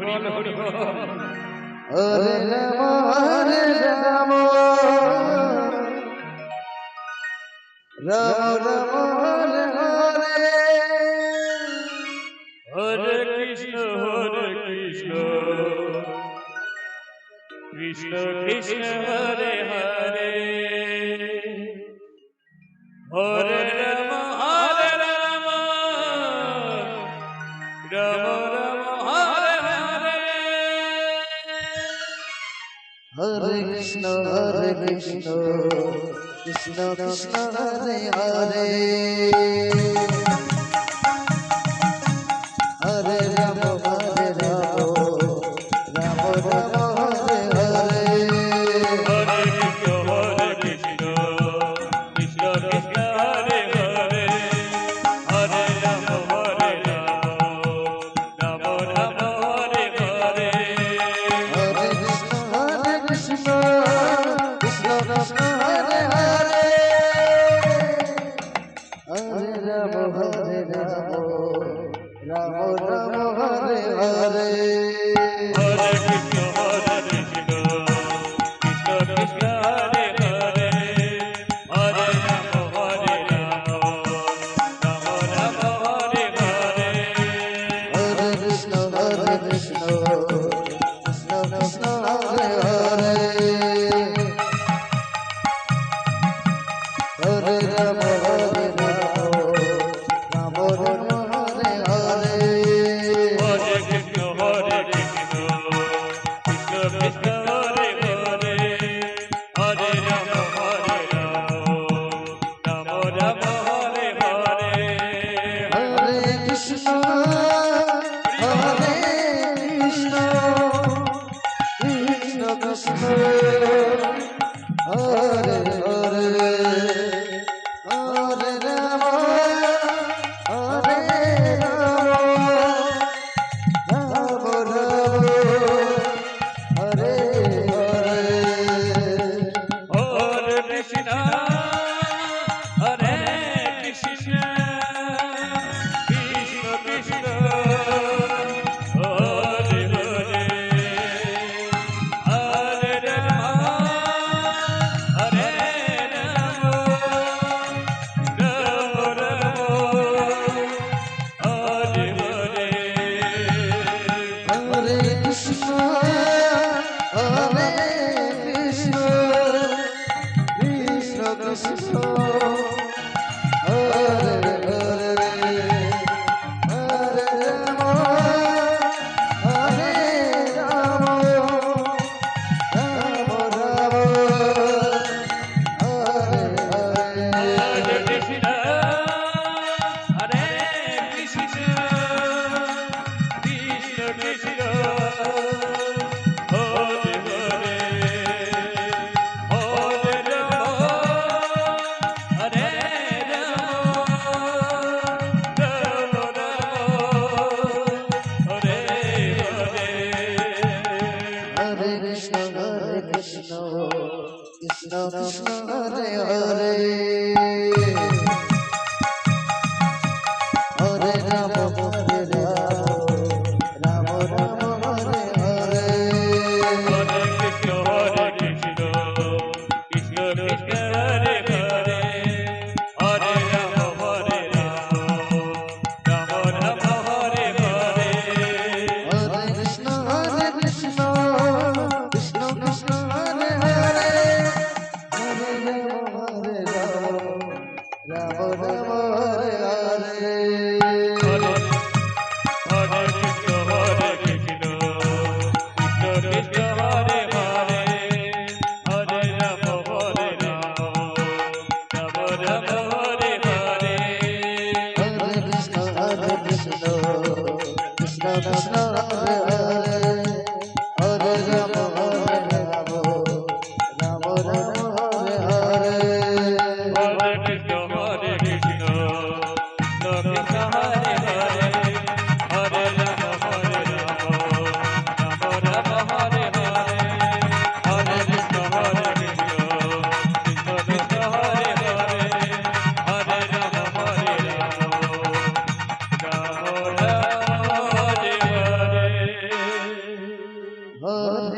বল Hari বল। হরে Ram হরে Ram Ram Ram Hare Hare Hare Krishna Krishna Krishna Hare Hare Hare Ram Ram Ram Hare Hare Hare Krishna Krishna Krishna Hare Hare Hare Ram Ram Ram Hare Hare Hare Krishna Krishna Krishna Hare Hare Hare Ram Ram Ram Hare Hare Hare Krishna Krishna Krishna Hare Hare Hare Ram Ram Ram Hare Hare Hare Krishna Krishna Krishna Hare Hare Hare Ram Ram Hare Hare Hare Krishna Krishna Krishna Hare Hare Hare Ram Ram Ram Hare Hare Hare Krishna Krishna Krishna Hare Hare Hare Ram Ram Hare Hare Hare Krishna Krishna Krishna Hare Hare Hare Ram Ram Ram Hare Hare Hare Krishna Krishna Krishna Hare Hare Hare Ram Ram Hare Hare Hare Krishna Krishna Krishna Hare Hare Hare Ram Ram Ram Hare Hare Hare Krishna Krishna Krishna Hare Hare Hare Ram Ram Hare Hare Hare Krishna Krishna Krishna Hare Hare Hare Ram Ram Ram Hare Hare Hare Krishna Krishna Krishna Hare Hare Hare Ram Ram Hare Hare Hare Krishna Krishna Krishna Hare Hare Hare Ram Ram Hare Hare Hare Hare Krishna Krishna Krishna Hare Hare Hare Ram Ram Hare Hare Hare Krishna Krishna Krishna Hare Hare Hare Ram Ram Ram Hare Hare Hare Krishna Krishna Krishna Hare Hare Hare Ram Ram Hare Hare Hare Krishna Krishna Krishna Hare Hare Hare Ram Ram Hare Hare Hare